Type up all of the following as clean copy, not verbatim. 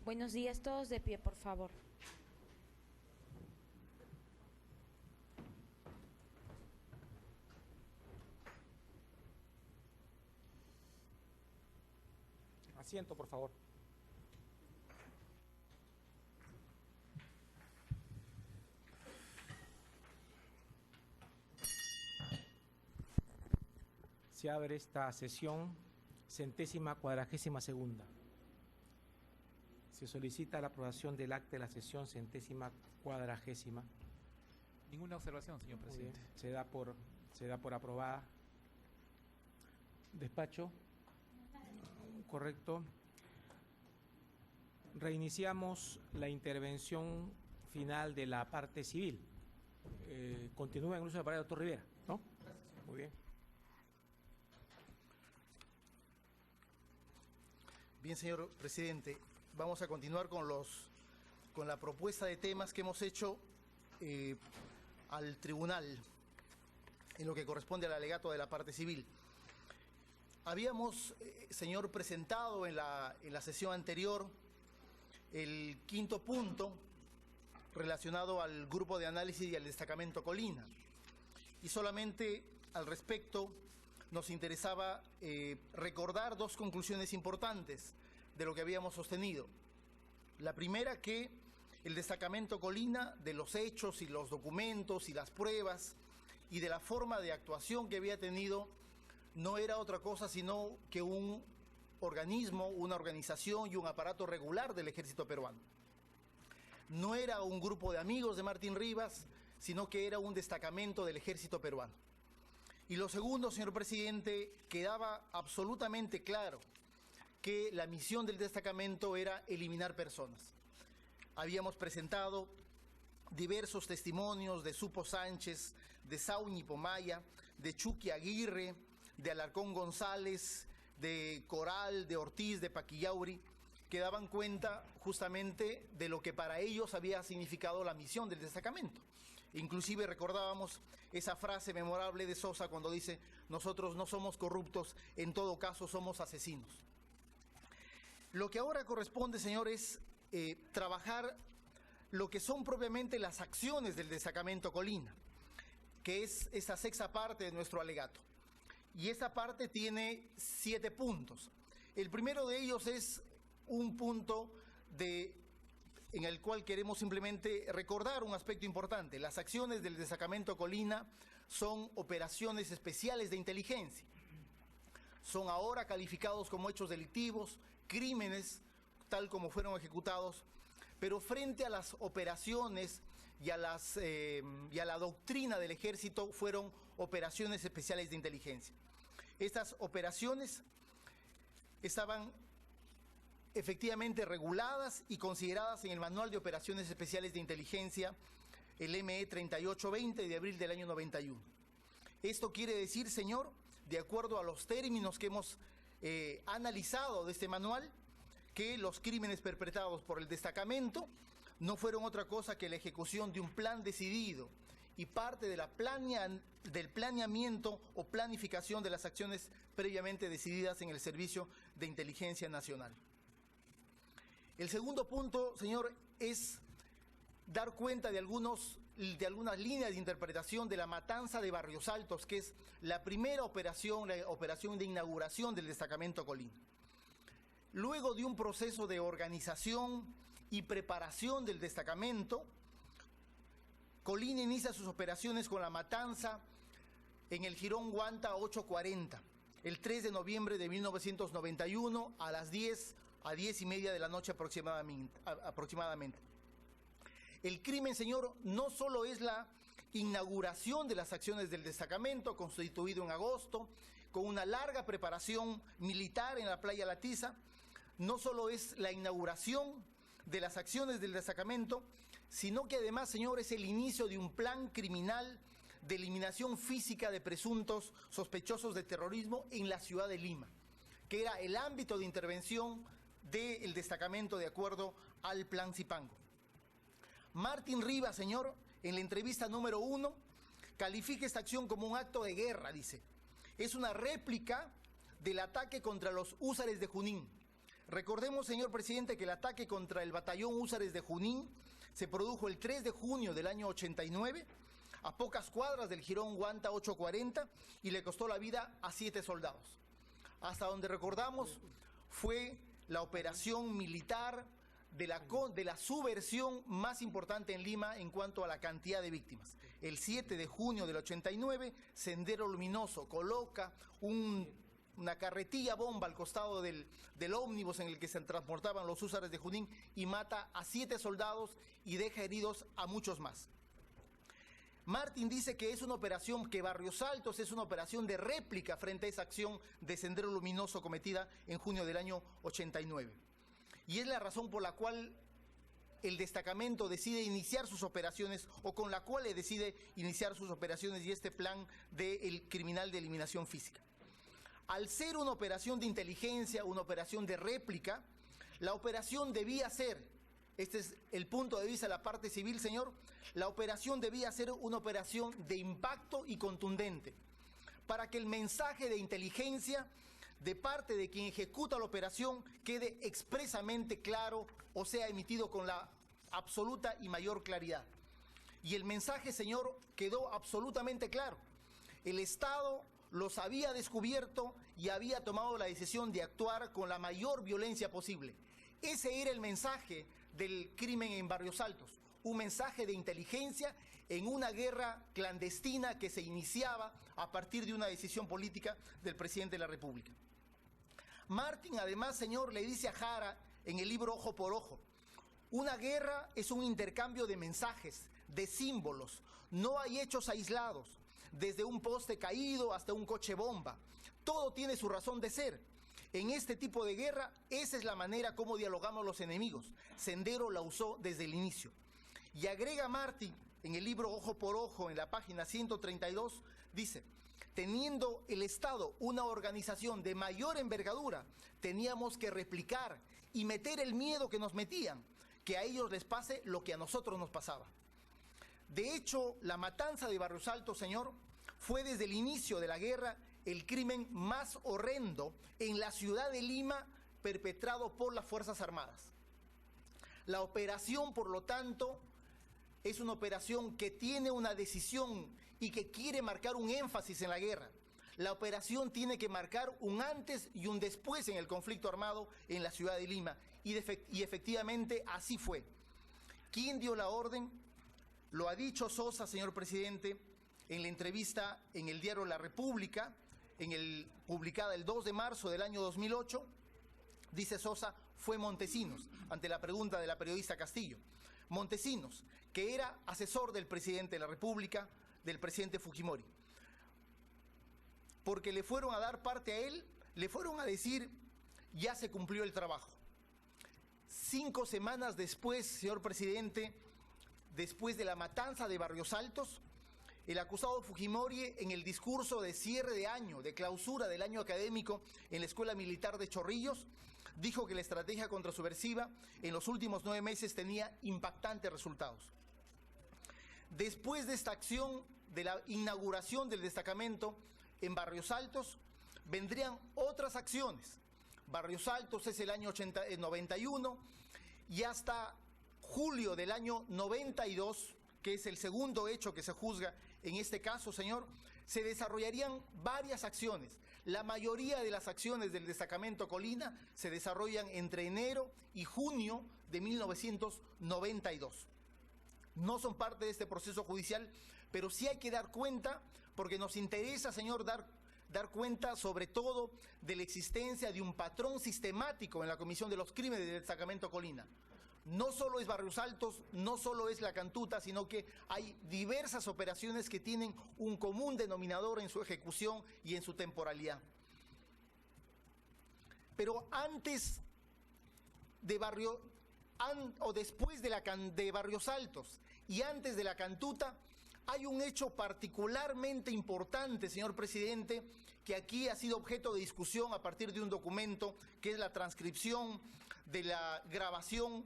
Buenos días, todos de pie, por favor. Asiento, por favor. Se abre esta sesión 142ª. Se solicita la aprobación del acta de la sesión 140ª. Ninguna observación, señor presidente. Se da por aprobada. Despacho. Correcto. Reiniciamos la intervención final de la parte civil. Continúa en el uso de la palabra, doctor Rivera, ¿no? Muy bien. Bien, señor presidente, vamos a continuar con la propuesta de temas que hemos hecho al tribunal en lo que corresponde al alegato de la parte civil. Habíamos, señor, presentado en la sesión anterior el quinto punto relacionado al grupo de análisis y al destacamento Colina. Y solamente al respecto nos interesaba recordar dos conclusiones importantes de lo que habíamos sostenido. La primera, que el destacamento Colina, de los hechos y los documentos y las pruebas y de la forma de actuación que había tenido, no era otra cosa sino que un organismo, una organización y un aparato regular del ejército peruano. No era un grupo de amigos de Martín Rivas, sino que era un destacamento del ejército peruano. Y lo segundo, señor presidente, quedaba absolutamente claro que la misión del destacamento era eliminar personas. Habíamos presentado diversos testimonios de Supo Sánchez, de Saúl Pomaya, de Chucky Aguirre, de Alarcón González, de Coral, de Ortiz, de Paquillauri, que daban cuenta justamente de lo que para ellos había significado la misión del destacamento. Inclusive recordábamos esa frase memorable de Sosa cuando dice: nosotros no somos corruptos, en todo caso somos asesinos. Lo que ahora corresponde, señor, es trabajar lo que son propiamente las acciones del destacamento Colina, que es esa sexta parte de nuestro alegato. Y esta parte tiene 7 puntos. El primero de ellos es un punto en el cual queremos simplemente recordar un aspecto importante. Las acciones del destacamento Colina son operaciones especiales de inteligencia. Son ahora calificados como hechos delictivos, crímenes, tal como fueron ejecutados, pero frente a las operaciones y a la doctrina del ejército fueron operaciones especiales de inteligencia. Estas operaciones estaban efectivamente reguladas y consideradas en el Manual de Operaciones Especiales de Inteligencia, el ME 3820 de abril del año 91. Esto quiere decir, señor, de acuerdo a los términos que hemos analizado de este manual, que los crímenes perpetrados por el destacamento no fueron otra cosa que la ejecución de un plan decidido y parte de del planeamiento o planificación de las acciones previamente decididas en el Servicio de Inteligencia Nacional. El segundo punto, señor, es dar cuenta de algunas líneas de interpretación de la matanza de Barrios Altos, que es la primera operación, la operación de inauguración del destacamento Colina. Luego de un proceso de organización y preparación del destacamento, Colina inicia sus operaciones con la matanza en el Jirón Guanta 840, el 3 de noviembre de 1991 a las 10:30 de la noche aproximadamente. El crimen, señor, no solo es la inauguración de las acciones del destacamento, constituido en agosto, con una larga preparación militar en la playa La Tiza, no solo es la inauguración de las acciones del destacamento, sino que además, señor, es el inicio de un plan criminal de eliminación física de presuntos sospechosos de terrorismo en la ciudad de Lima, que era el ámbito de intervención del destacamento de acuerdo al Plan Zipango. Martín Rivas, señor, en la entrevista número 1, califica esta acción como un acto de guerra, dice. Es una réplica del ataque contra los húsares de Junín. Recordemos, señor presidente, que el ataque contra el batallón Húsares de Junín se produjo el 3 de junio del año 89, a pocas cuadras del jirón Guanta 840, y le costó la vida a 7 soldados. Hasta donde recordamos, fue la operación militar de la subversión más importante en Lima en cuanto a la cantidad de víctimas. El 7 de junio del 89, Sendero Luminoso coloca una carretilla bomba al costado del ómnibus en el que se transportaban los húsares de Junín y mata a 7 soldados y deja heridos a muchos más. Martín dice que es una operación, que Barrios Altos es una operación de réplica frente a esa acción de Sendero Luminoso cometida en junio del año 89. Y es la razón por la cual el destacamento decide iniciar sus operaciones, o con la cual decide iniciar sus operaciones y este plan del criminal de eliminación física. Al ser una operación de inteligencia, una operación de réplica, la operación debía ser, este es el punto de vista de la parte civil, señor, la operación debía ser una operación de impacto y contundente, para que el mensaje de inteligencia de parte de quien ejecuta la operación quede expresamente claro, o sea, emitido con la absoluta y mayor claridad. Y el mensaje, señor, quedó absolutamente claro. El Estado los había descubierto y había tomado la decisión de actuar con la mayor violencia posible. Ese era el mensaje del crimen en Barrios Altos, un mensaje de inteligencia en una guerra clandestina que se iniciaba a partir de una decisión política del presidente de la República. Martín, además, señor, le dice a Jara en el libro Ojo por Ojo, una guerra es un intercambio de mensajes, de símbolos, no hay hechos aislados, desde un poste caído hasta un coche bomba, todo tiene su razón de ser. En este tipo de guerra, esa es la manera como dialogamos los enemigos. Sendero la usó desde el inicio. Y agrega Martín en el libro Ojo por Ojo, en la página 132, dice, teniendo el Estado una organización de mayor envergadura, teníamos que replicar y meter el miedo que nos metían, que a ellos les pase lo que a nosotros nos pasaba. De hecho, la matanza de Barrios Altos, señor, fue desde el inicio de la guerra el crimen más horrendo en la ciudad de Lima perpetrado por las Fuerzas Armadas. La operación, por lo tanto, es una operación que tiene una decisión y que quiere marcar un énfasis en la guerra. La operación tiene que marcar un antes y un después en el conflicto armado en la ciudad de Lima. Y efectivamente así fue. ¿Quién dio la orden? Lo ha dicho Sosa, señor presidente, en la entrevista en el diario La República, publicada el 2 de marzo del año 2008, dice Sosa, fue Montesinos, ante la pregunta de la periodista Castillo. Montesinos, que era asesor del presidente de la República, del presidente Fujimori. Porque le fueron a dar parte a él, le fueron a decir, ya se cumplió el trabajo. 5 semanas después, señor presidente, después de la matanza de Barrios Altos, el acusado Fujimori, en el discurso de cierre de año, de clausura del año académico en la Escuela Militar de Chorrillos, dijo que la estrategia contrasubversiva en los últimos 9 meses tenía impactantes resultados. Después de esta acción, de la inauguración del destacamento en Barrios Altos, vendrían otras acciones. Barrios Altos es el año 91 y hasta julio del año 92, que es el segundo hecho que se juzga en este caso, señor, se desarrollarían varias acciones. La mayoría de las acciones del destacamento Colina se desarrollan entre enero y junio de 1992. No son parte de este proceso judicial, pero sí hay que dar cuenta, porque nos interesa, señor, dar cuenta sobre todo de la existencia de un patrón sistemático en la comisión de los crímenes del destacamento Colina. No solo es Barrios Altos, no solo es La Cantuta, sino que hay diversas operaciones que tienen un común denominador en su ejecución y en su temporalidad. Pero antes de después de Barrios Altos y antes de La Cantuta, hay un hecho particularmente importante, señor presidente, que aquí ha sido objeto de discusión a partir de un documento que es la transcripción de la grabación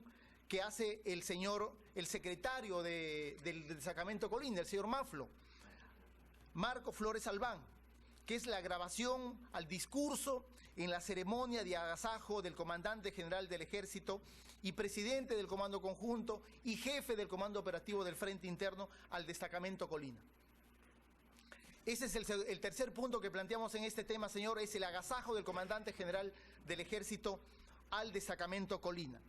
que hace el secretario del destacamento Colina, el señor Maflo, Marco Flores Albán, que es la grabación al discurso en la ceremonia de agasajo del comandante general del Ejército y presidente del Comando Conjunto y jefe del Comando Operativo del Frente Interno al destacamento Colina. Ese es el tercer punto que planteamos en este tema, señor, es el agasajo del comandante general del Ejército al destacamento Colina.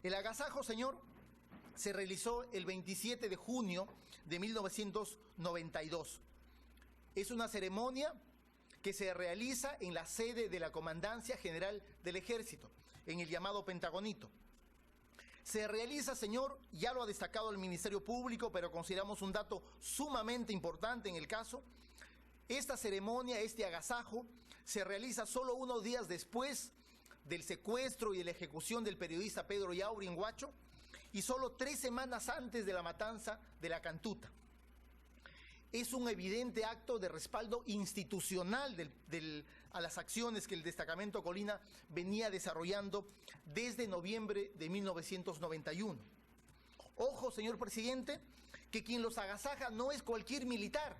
El agasajo, señor, se realizó el 27 de junio de 1992. Es una ceremonia que se realiza en la sede de la Comandancia General del Ejército, en el llamado Pentagonito. Se realiza, señor, ya lo ha destacado el Ministerio Público, pero consideramos un dato sumamente importante en el caso. Esta ceremonia, este agasajo, se realiza solo unos días después del secuestro y de la ejecución del periodista Pedro Yauri en Huacho y solo 3 semanas antes de la matanza de la Cantuta. Es un evidente acto de respaldo institucional a las acciones que el destacamento Colina venía desarrollando desde noviembre de 1991. Ojo, señor presidente, que quien los agasaja no es cualquier militar,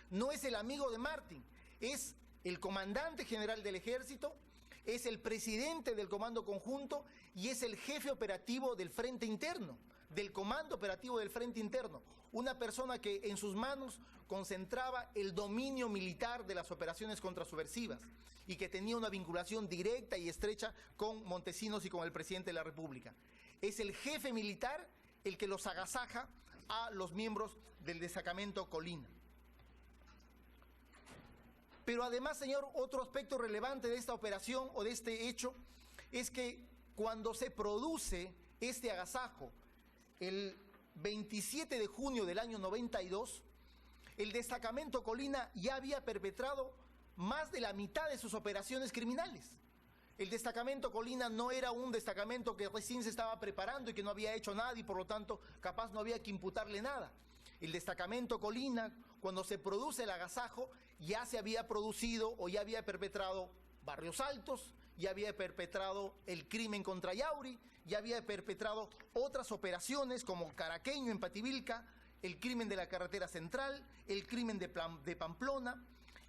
no es el amigo de Martín, es el comandante general del Ejército, es el presidente del Comando Conjunto y es el jefe operativo del Frente Interno, del Comando Operativo del Frente Interno, una persona que en sus manos concentraba el dominio militar de las operaciones contrasubversivas y que tenía una vinculación directa y estrecha con Montesinos y con el presidente de la República. Es el jefe militar el que los agasaja a los miembros del destacamento Colina. Pero además, señor, otro aspecto relevante de esta operación o de este hecho es que cuando se produce este agasajo, el 27 de junio del año 92, el destacamento Colina ya había perpetrado más de la mitad de sus operaciones criminales. El destacamento Colina no era un destacamento que recién se estaba preparando y que no había hecho nada y por lo tanto capaz no había que imputarle nada. El destacamento Colina, cuando se produce el agasajo, ya se había producido o ya había perpetrado Barrios Altos, ya había perpetrado el crimen contra Yauri, ya había perpetrado otras operaciones como Caraqueño en Pativilca, el crimen de la carretera central, el crimen de Pamplona,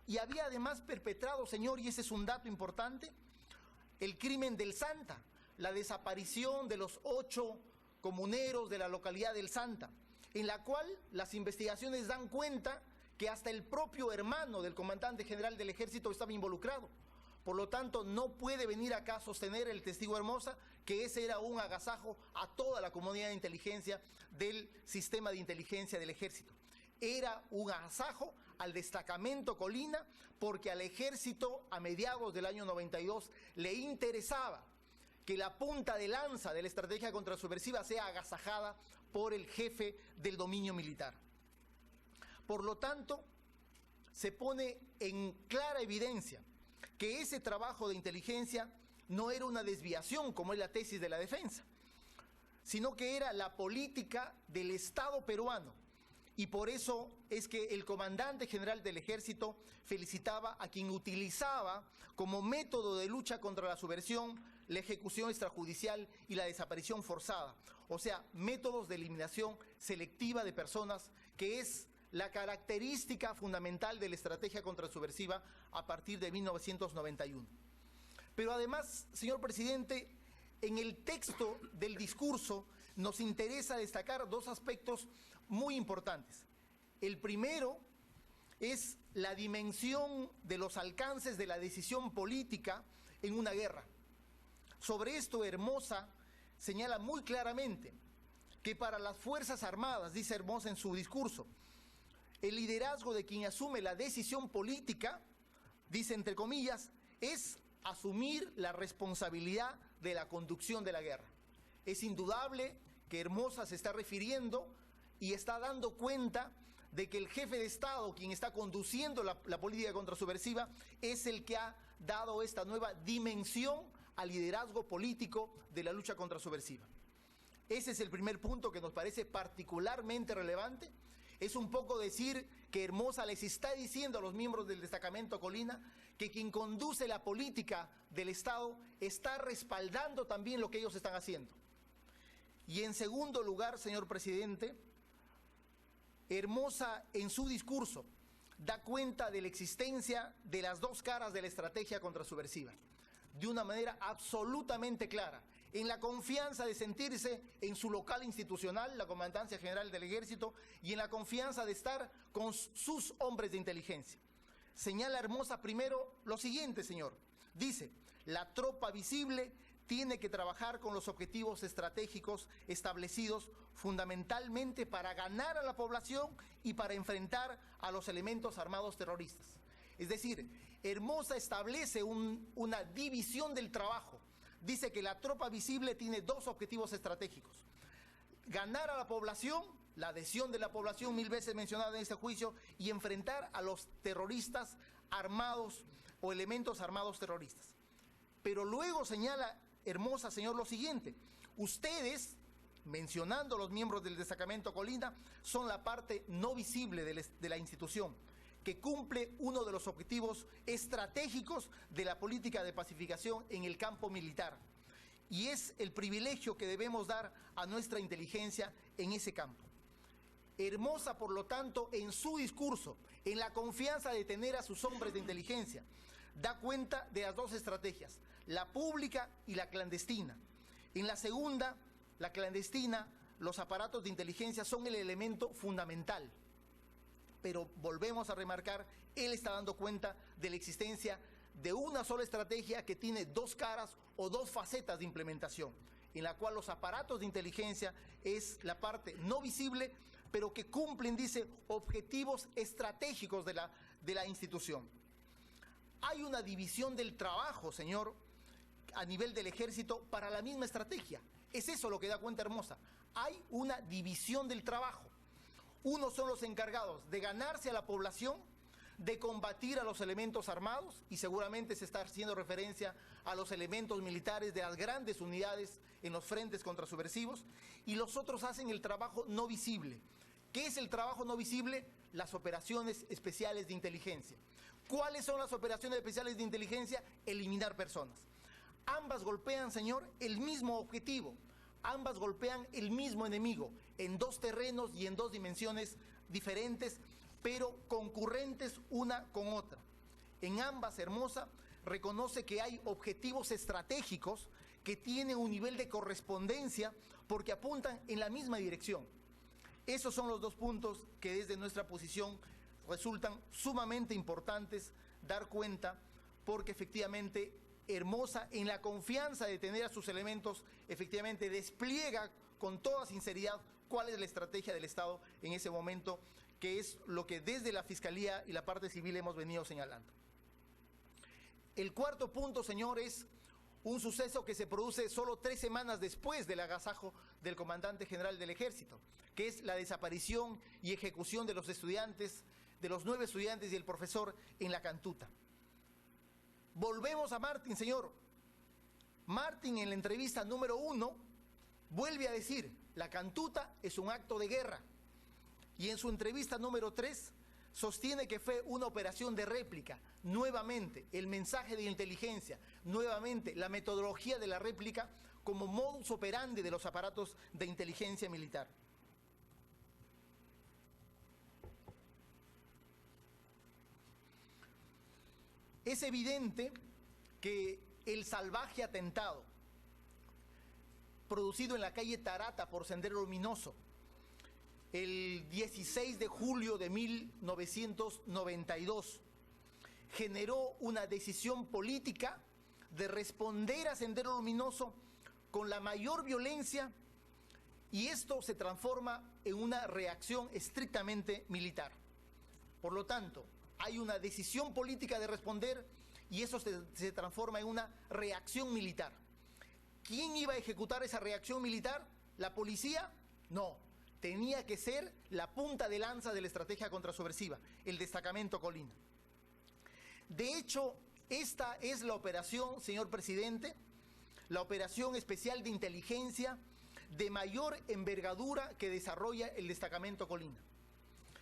y había además perpetrado, señor, y ese es un dato importante, el crimen del Santa, la desaparición de los 8 comuneros de la localidad del Santa, en la cual las investigaciones dan cuenta que hasta el propio hermano del comandante general del Ejército estaba involucrado. Por lo tanto, no puede venir acá a sostener el testigo Hermosa que ese era un agasajo a toda la comunidad de inteligencia del sistema de inteligencia del Ejército. Era un agasajo al destacamento Colina porque al Ejército a mediados del año 92 le interesaba que la punta de lanza de la estrategia contrasubversiva sea agasajada por el jefe del dominio militar. Por lo tanto, se pone en clara evidencia que ese trabajo de inteligencia no era una desviación, como es la tesis de la defensa, sino que era la política del Estado peruano. Y por eso es que el comandante general del Ejército felicitaba a quien utilizaba como método de lucha contra la subversión la ejecución extrajudicial y la desaparición forzada, o sea, métodos de eliminación selectiva de personas, que es la característica fundamental de la estrategia contrasubversiva a partir de 1991. Pero además, señor presidente, en el texto del discurso nos interesa destacar 2 aspectos muy importantes. El primero es la dimensión de los alcances de la decisión política en una guerra. Sobre esto, Hermosa señala muy claramente que para las Fuerzas Armadas, dice Hermosa en su discurso, el liderazgo de quien asume la decisión política, dice entre comillas, es asumir la responsabilidad de la conducción de la guerra. Es indudable que Hermosa se está refiriendo y está dando cuenta de que el jefe de Estado, quien está conduciendo la política contrasubversiva, es el que ha dado esta nueva dimensión al liderazgo político de la lucha contrasubversiva. Ese es el primer punto que nos parece particularmente relevante. Es un poco decir que Hermosa les está diciendo a los miembros del destacamento Colina que quien conduce la política del Estado está respaldando también lo que ellos están haciendo. Y en segundo lugar, señor presidente, Hermosa en su discurso da cuenta de la existencia de las dos caras de la estrategia contrasubversiva, de una manera absolutamente clara, en la confianza de sentirse en su local institucional, la Comandancia General del Ejército, y en la confianza de estar con sus hombres de inteligencia. Señala Hermosa primero lo siguiente, señor. Dice, la tropa visible tiene que trabajar con los objetivos estratégicos establecidos fundamentalmente para ganar a la población y para enfrentar a los elementos armados terroristas. Es decir, Hermosa establece una división del trabajo. Dice que la tropa visible tiene dos objetivos estratégicos: ganar a la población, la adhesión de la población, 1000 veces mencionada en este juicio, y enfrentar a los terroristas armados o elementos armados terroristas. Pero luego señala Hermosa, señor, lo siguiente: ustedes, mencionando a los miembros del destacamento Colina, son la parte no visible de la institución, que cumple uno de los objetivos estratégicos de la política de pacificación en el campo militar. Y es el privilegio que debemos dar a nuestra inteligencia en ese campo. Hermosa, por lo tanto, en su discurso, en la confianza de tener a sus hombres de inteligencia, da cuenta de las dos estrategias, la pública y la clandestina. En la segunda, la clandestina, los aparatos de inteligencia son el elemento fundamental. Pero volvemos a remarcar, él está dando cuenta de la existencia de una sola estrategia que tiene dos caras o dos facetas de implementación, en la cual los aparatos de inteligencia es la parte no visible, pero que cumplen, dice, objetivos estratégicos de la institución. Hay una división del trabajo, señor, a nivel del ejército para la misma estrategia. Es eso lo que da cuenta Hermosa. Hay una división del trabajo. Unos son los encargados de ganarse a la población, de combatir a los elementos armados, y seguramente se está haciendo referencia a los elementos militares de las grandes unidades en los frentes contrasubversivos, y los otros hacen el trabajo no visible. ¿Qué es el trabajo no visible? Las operaciones especiales de inteligencia. ¿Cuáles son las operaciones especiales de inteligencia? Eliminar personas. Ambas golpean, señor, el mismo objetivo. Ambas golpean el mismo enemigo, en dos terrenos y en dos dimensiones diferentes, pero concurrentes una con otra. En ambas, Hermosa reconoce que hay objetivos estratégicos que tienen un nivel de correspondencia porque apuntan en la misma dirección. Esos son los dos puntos que desde nuestra posición resultan sumamente importantes dar cuenta, porque efectivamente Hermosa, en la confianza de tener a sus elementos, efectivamente despliega con toda sinceridad cuál es la estrategia del Estado en ese momento, que es lo que desde la Fiscalía y la parte civil hemos venido señalando. El cuarto punto, señor, es un suceso que se produce solo 3 semanas después del agasajo del comandante general del Ejército, que es la desaparición y ejecución de los estudiantes, de los 9 estudiantes y el profesor en la Cantuta. Volvemos a Martín, señor. Martín, en la entrevista número 1, vuelve a decir, la Cantuta es un acto de guerra. Y en su entrevista número 3, sostiene que fue una operación de réplica. Nuevamente, el mensaje de inteligencia, nuevamente, la metodología de la réplica como modus operandi de los aparatos de inteligencia militar. Es evidente que el salvaje atentado producido en la calle Tarata por Sendero Luminoso el 16 de julio de 1992 generó una decisión política de responder a Sendero Luminoso con la mayor violencia, y esto se transforma en una reacción estrictamente militar. Por lo tanto, hay una decisión política de responder y eso se transforma en una reacción militar. ¿Quién iba a ejecutar esa reacción militar? ¿La policía? No, tenía que ser la punta de lanza de la estrategia contrasubversiva, el destacamento Colina. De hecho, esta es la operación, señor presidente, la operación especial de inteligencia de mayor envergadura que desarrolla el destacamento Colina.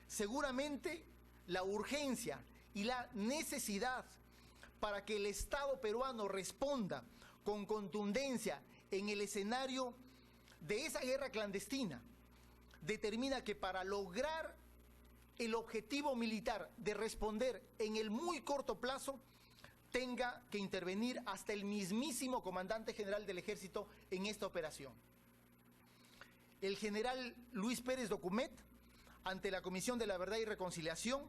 Seguramente la urgencia y la necesidad para que el Estado peruano responda con contundencia en el escenario de esa guerra clandestina determina que para lograr el objetivo militar de responder en el muy corto plazo, tenga que intervenir hasta el mismísimo comandante general del Ejército en esta operación. El general Luis Pérez Documet, ante la Comisión de la Verdad y Reconciliación,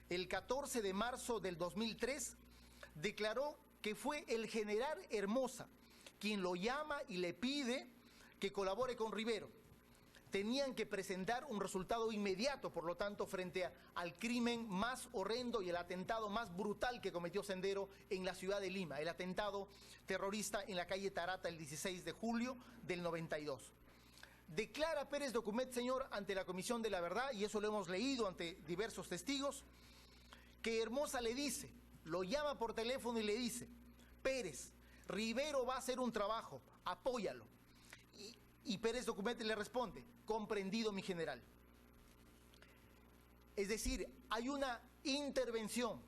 el 14 de marzo del 2003, declaró que fue el general Hermosa quien lo llama y le pide que colabore con Rivero. Tenían que presentar un resultado inmediato, por lo tanto, frente al crimen más horrendo y el atentado más brutal que cometió Sendero en la ciudad de Lima, el atentado terrorista en la calle Tarata el 16 de julio del 92. Declara Pérez Documet, señor, ante la Comisión de la Verdad, y eso lo hemos leído ante diversos testigos, que Hermosa le dice, lo llama por teléfono y le dice: Pérez, Rivero va a hacer un trabajo, apóyalo. Y Pérez Document le responde: comprendido, mi general. Es decir, hay una intervención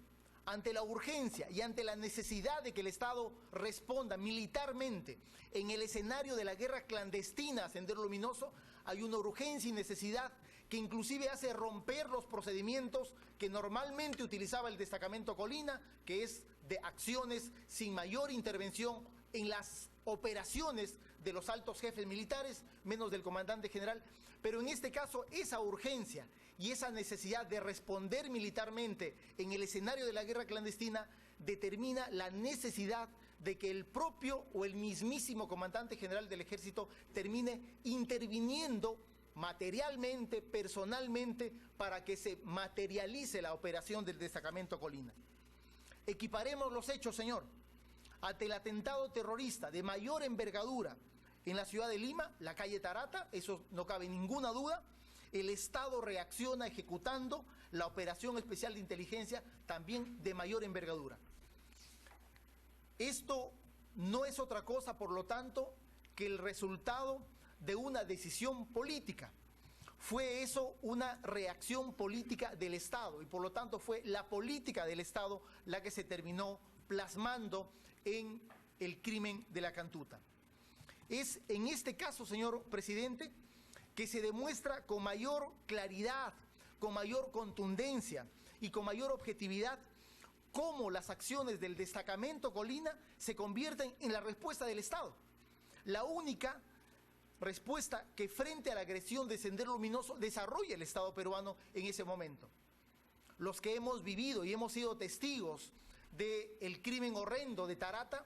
ante la urgencia y ante la necesidad de que el Estado responda militarmente en el escenario de la guerra clandestina a Sendero Luminoso. Hay una urgencia y necesidad que inclusive hace romper los procedimientos que normalmente utilizaba el destacamento Colina, que es de acciones sin mayor intervención en las operaciones de los altos jefes militares, menos del comandante general. Pero en este caso, esa urgencia y esa necesidad de responder militarmente en el escenario de la guerra clandestina determina la necesidad de que el propio o el mismísimo comandante general del Ejército termine interviniendo materialmente, personalmente, para que se materialice la operación del destacamento Colina. Equiparemos los hechos, señor. Ante el atentado terrorista de mayor envergadura en la ciudad de Lima, la calle Tarata, eso no cabe ninguna duda, el Estado reacciona ejecutando la operación especial de inteligencia también de mayor envergadura. Esto no es otra cosa, por lo tanto, que el resultado de una decisión política. Fue eso una reacción política del Estado y por lo tanto fue la política del Estado la que se terminó plasmando en el crimen de la Cantuta. Es en este caso, señor presidente, que se demuestra con mayor claridad, con mayor contundencia y con mayor objetividad cómo las acciones del destacamento Colina se convierten en la respuesta del Estado. La única respuesta que frente a la agresión de Sendero Luminoso desarrolla el Estado peruano en ese momento. Los que hemos vivido y hemos sido testigos del crimen horrendo de Tarata,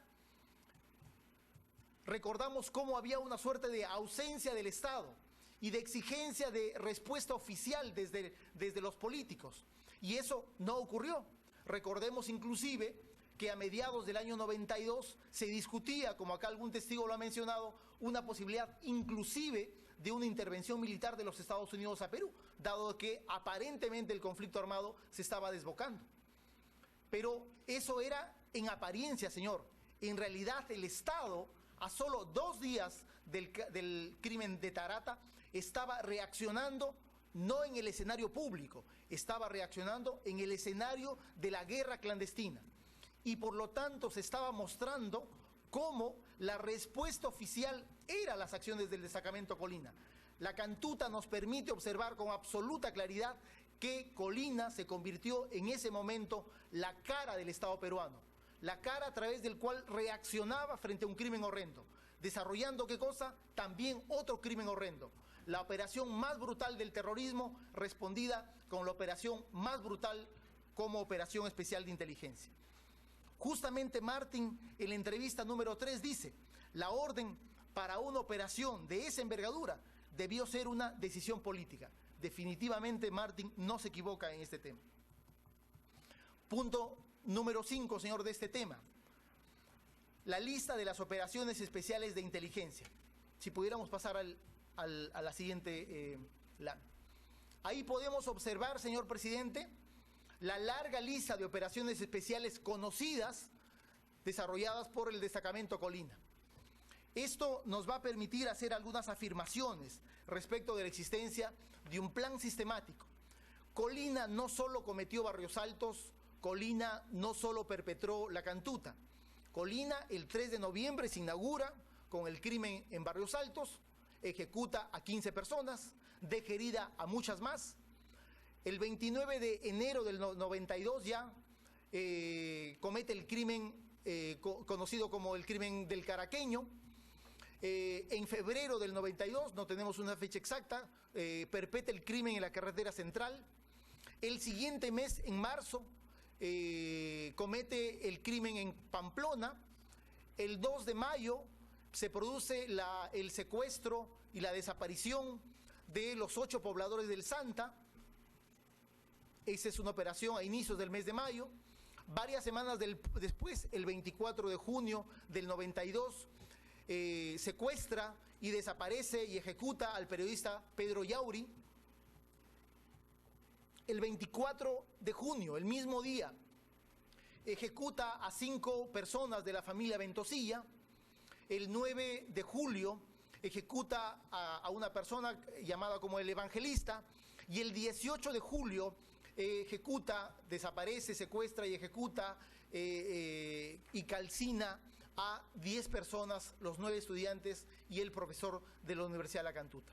recordamos cómo había una suerte de ausencia del Estado y de exigencia de respuesta oficial desde los políticos. Y eso no ocurrió. Recordemos inclusive que a mediados del año 92 se discutía, como acá algún testigo lo ha mencionado, una posibilidad inclusive de una intervención militar de los Estados Unidos a Perú, dado que aparentemente el conflicto armado se estaba desbocando. Pero eso era en apariencia, señor. En realidad el Estado, a solo 2 días del crimen de Tarata, estaba reaccionando no en el escenario público, estaba reaccionando en el escenario de la guerra clandestina. Y por lo tanto se estaba mostrando cómo la respuesta oficial era las acciones del destacamento Colina. La Cantuta nos permite observar con absoluta claridad que Colina se convirtió en ese momento la cara del Estado peruano, la cara a través del cual reaccionaba frente a un crimen horrendo, desarrollando ¿qué cosa? También otro crimen horrendo. La operación más brutal del terrorismo respondida con la operación más brutal como operación especial de inteligencia. Justamente Martín, en la entrevista número 3, dice: la orden para una operación de esa envergadura debió ser una decisión política. Definitivamente Martín no se equivoca en este tema. Punto número 5, señor, de este tema. La lista de las operaciones especiales de inteligencia. Si pudiéramos pasar a la siguiente. Ahí podemos observar, señor presidente, la larga lista de operaciones especiales conocidas desarrolladas por el destacamento Colina. Esto nos va a permitir hacer algunas afirmaciones respecto de la existencia de un plan sistemático. Colina no solo cometió Barrios Altos, Colina no solo perpetró la Cantuta. Colina el 3 de noviembre se inaugura con el crimen en Barrios Altos, ejecuta a 15 personas, deja herida a muchas más. El 29 de enero del 92 ya comete el crimen conocido como el crimen del Caraqueño. En febrero del 92, no tenemos una fecha exacta, perpetra el crimen en la carretera central. El siguiente mes, en marzo, comete el crimen en Pamplona. El 2 de mayo se produce el secuestro y la desaparición de los 8 pobladores del Santa. Esa es una operación a inicios del mes de mayo. Varias semanas después, el 24 de junio del 92, secuestra y desaparece y ejecuta al periodista Pedro Yauri. El 24 de junio, el mismo día, ejecuta a 5 personas de la familia Ventosilla. El 9 de julio ejecuta a una persona llamada como el Evangelista. Y el 18 de julio ejecuta, desaparece, secuestra y ejecuta y calcina a 10 personas, los 9 estudiantes y el profesor de la Universidad de La Cantuta.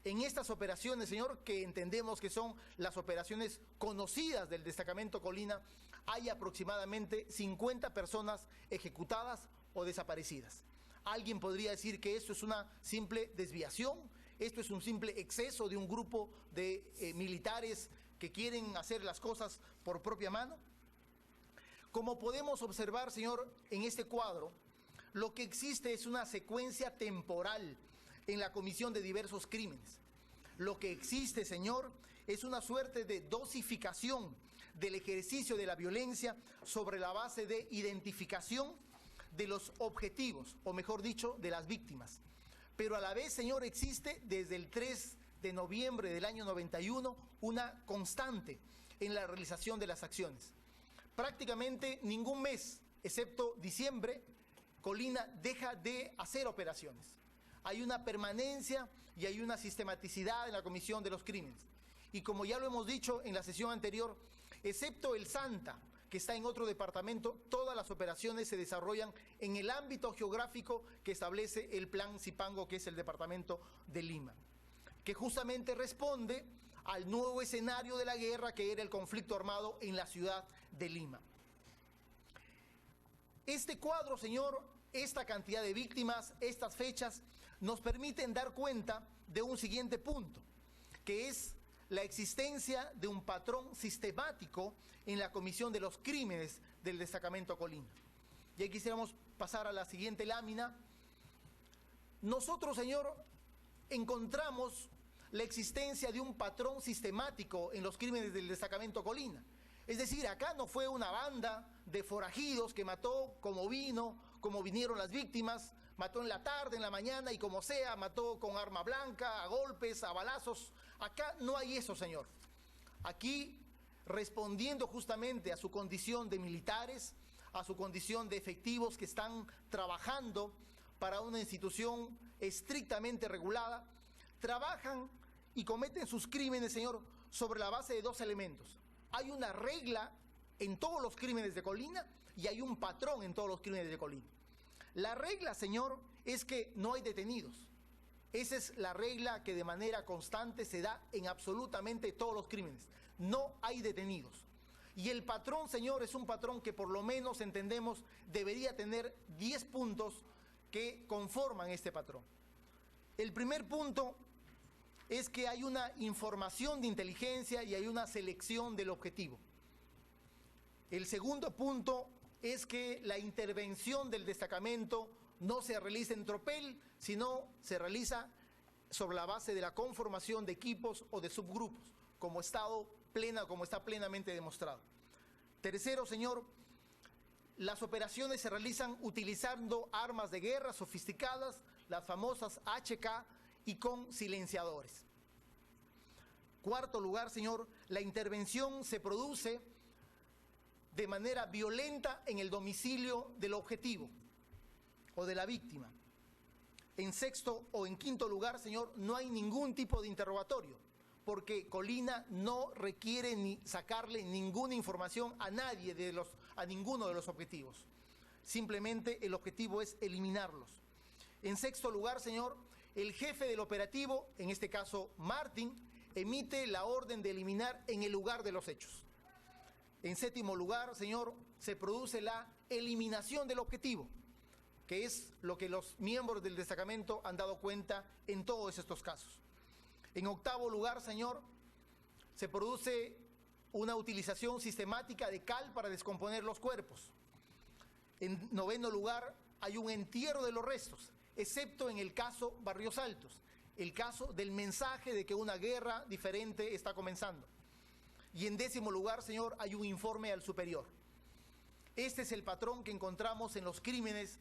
En estas operaciones, señor, que entendemos que son las operaciones conocidas del destacamento Colina, hay aproximadamente 50 personas ejecutadas o desaparecidas. Alguien podría decir que esto es una simple desviación, esto es un simple exceso de un grupo de militares que quieren hacer las cosas por propia mano. Como podemos observar, señor, en este cuadro, lo que existe es una secuencia temporal en la comisión de diversos crímenes. Lo que existe, señor, es una suerte de dosificación del ejercicio de la violencia sobre la base de identificación de los objetivos, o mejor dicho, de las víctimas. Pero a la vez, señor, existe desde el 3 de noviembre del año 91 una constante en la realización de las acciones. Prácticamente ningún mes, excepto diciembre, Colina deja de hacer operaciones. Hay una permanencia y hay una sistematicidad en la comisión de los crímenes. Y como ya lo hemos dicho en la sesión anterior, excepto el Santa, que está en otro departamento, todas las operaciones se desarrollan en el ámbito geográfico que establece el Plan Zipango, que es el departamento de Lima, que justamente responde al nuevo escenario de la guerra, que era el conflicto armado en la ciudad de Lima. Este cuadro, señor, esta cantidad de víctimas, estas fechas, nos permiten dar cuenta de un siguiente punto, que es la existencia de un patrón sistemático en la comisión de los crímenes del destacamento Colina. Y ahí quisiéramos pasar a la siguiente lámina. Nosotros, señor, encontramos la existencia de un patrón sistemático en los crímenes del destacamento Colina. Es decir, acá no fue una banda de forajidos que mató como vinieron las víctimas, mató en la tarde, en la mañana y como sea, mató con arma blanca, a golpes, a balazos. Acá no hay eso, señor. Aquí, respondiendo justamente a su condición de militares, a su condición de efectivos que están trabajando para una institución estrictamente regulada, trabajan y cometen sus crímenes, señor, sobre la base de 2 elementos. Hay una regla en todos los crímenes de Colina y hay un patrón en todos los crímenes de Colina. La regla, señor, es que no hay detenidos. Esa es la regla que de manera constante se da en absolutamente todos los crímenes. No hay detenidos. Y el patrón, señor, es un patrón que por lo menos entendemos debería tener 10 puntos que conforman este patrón. El primer punto es que hay una información de inteligencia y hay una selección del objetivo. El segundo punto es que la intervención del destacamento no se realiza en tropel, sino se realiza sobre la base de la conformación de equipos o de subgrupos, como está plenamente demostrado. Tercero, señor, las operaciones se realizan utilizando armas de guerra sofisticadas, las famosas HK, y con silenciadores. Cuarto lugar, señor, la intervención se produce de manera violenta en el domicilio del objetivo o de la víctima. En sexto o en quinto lugar, señor, no hay ningún tipo de interrogatorio, porque Colina no requiere ni sacarle ninguna información a ninguno de los objetivos. Simplemente el objetivo es eliminarlos. En sexto lugar, señor, el jefe del operativo, en este caso Martín, emite la orden de eliminar en el lugar de los hechos. En séptimo lugar, señor, se produce la eliminación del objetivo, que es lo que los miembros del destacamento han dado cuenta en todos estos casos. En octavo lugar, señor, se produce una utilización sistemática de cal para descomponer los cuerpos. En noveno lugar, hay un entierro de los restos, excepto en el caso Barrios Altos, el caso del mensaje de que una guerra diferente está comenzando. Y en décimo lugar, señor, hay un informe al superior. Este es el patrón que encontramos en los crímenes